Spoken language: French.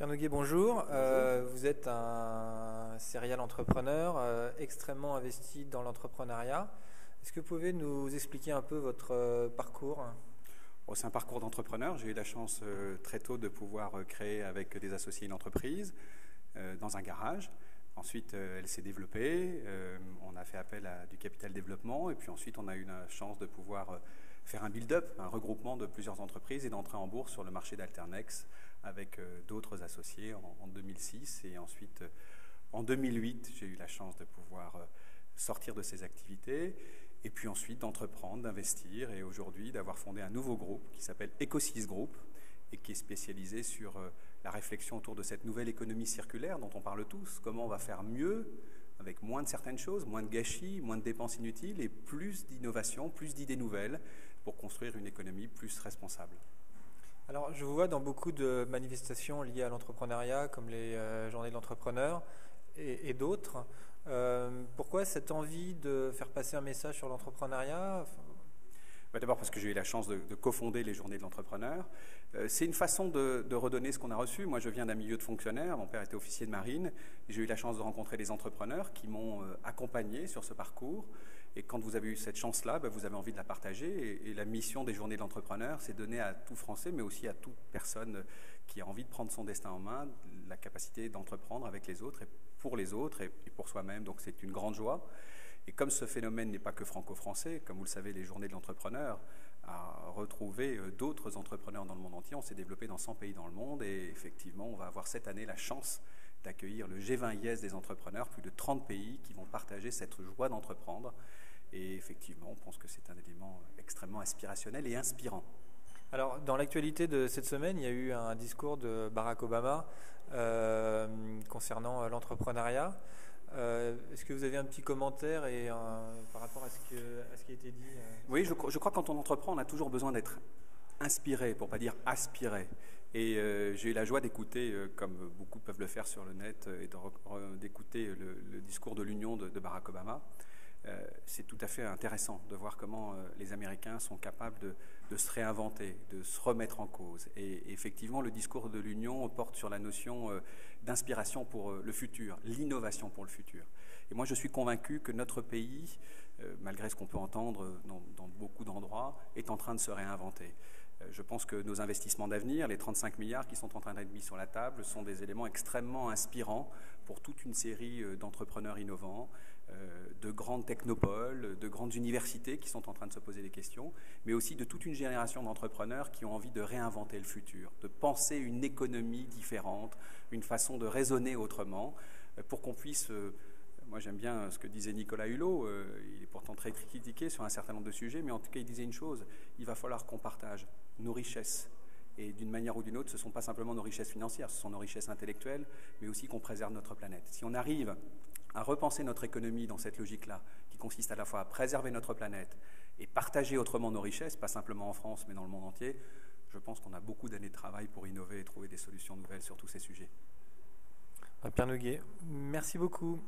Pierre Noguet, bonjour. Vous êtes un serial entrepreneur extrêmement investi dans l'entrepreneuriat. Est-ce que vous pouvez nous expliquer un peu votre parcours ? C'est un parcours d'entrepreneur. J'ai eu la chance très tôt de pouvoir créer avec des associés une entreprise dans un garage. Ensuite, elle s'est développée. On a fait appel à du capital développement. Et puis ensuite, on a eu la chance de pouvoir faire un build-up, un regroupement de plusieurs entreprises et d'entrer en bourse sur le marché d'Alternex avec d'autres associés en 2006. Et ensuite, en 2008, j'ai eu la chance de pouvoir sortir de ces activités et puis ensuite d'entreprendre, d'investir et aujourd'hui d'avoir fondé un nouveau groupe qui s'appelle Ecosys Group et qui est spécialisé sur la réflexion autour de cette nouvelle économie circulaire dont on parle tous. Comment on va faire mieux avec moins de certaines choses, moins de gâchis, moins de dépenses inutiles et plus d'innovation, plus d'idées nouvelles pour construire une économie plus responsable. Alors, je vous vois dans beaucoup de manifestations liées à l'entrepreneuriat, comme les journées de l'entrepreneur et d'autres. Pourquoi cette envie de faire passer un message sur l'entrepreneuriat ? D'abord parce que j'ai eu la chance de cofonder les journées de l'entrepreneur. C'est une façon de redonner ce qu'on a reçu. Moi, je viens d'un milieu de fonctionnaires. Mon père était officier de marine. J'ai eu la chance de rencontrer des entrepreneurs qui m'ont accompagné sur ce parcours. Et quand vous avez eu cette chance-là, vous avez envie de la partager. Et la mission des journées de l'entrepreneur, c'est donner à tout Français, mais aussi à toute personne qui a envie de prendre son destin en main, la capacité d'entreprendre avec les autres et pour soi-même. Donc c'est une grande joie. Et comme ce phénomène n'est pas que franco-français, comme vous le savez, les journées de l'entrepreneur a retrouvé d'autres entrepreneurs dans le monde entier. On s'est développé dans 100 pays dans le monde et effectivement, on va avoir cette année la chance d'accueillir le G20 IS des entrepreneurs, plus de 30 pays qui vont partager cette joie d'entreprendre. Et effectivement, on pense que c'est un élément extrêmement inspirationnel et inspirant. Alors, dans l'actualité de cette semaine, il y a eu un discours de Barack Obama concernant l'entrepreneuriat. Est-ce que vous avez un petit commentaire par rapport à ce qui a été dit Oui, je crois que quand on entreprend, on a toujours besoin d'être inspiré, pour ne pas dire aspiré. Et j'ai eu la joie d'écouter, comme beaucoup peuvent le faire sur le net, et d'écouter le discours de l'Union de Barack Obama. C'est tout à fait intéressant de voir comment les Américains sont capables de se réinventer, de se remettre en cause. Et effectivement, le discours de l'Union porte sur la notion d'inspiration pour le futur, l'innovation pour le futur. Et moi, je suis convaincu que notre pays, malgré ce qu'on peut entendre dans beaucoup d'endroits, est en train de se réinventer. Je pense que nos investissements d'avenir, les 35 milliards qui sont en train d'être mis sur la table, sont des éléments extrêmement inspirants pour toute une série d'entrepreneurs innovants, de grandes technopoles, de grandes universités qui sont en train de se poser des questions, mais aussi de toute une génération d'entrepreneurs qui ont envie de réinventer le futur, de penser une économie différente, une façon de raisonner autrement, pour qu'on puisse... Moi, j'aime bien ce que disait Nicolas Hulot. Il est pourtant très critiqué sur un certain nombre de sujets, mais en tout cas, il disait une chose. Il va falloir qu'on partage nos richesses. Et d'une manière ou d'une autre, ce ne sont pas simplement nos richesses financières, ce sont nos richesses intellectuelles, mais aussi qu'on préserve notre planète. Si on arrive à repenser notre économie dans cette logique-là, qui consiste à la fois à préserver notre planète et partager autrement nos richesses, pas simplement en France, mais dans le monde entier, je pense qu'on a beaucoup d'années de travail pour innover et trouver des solutions nouvelles sur tous ces sujets. Pierre Noguet, merci beaucoup.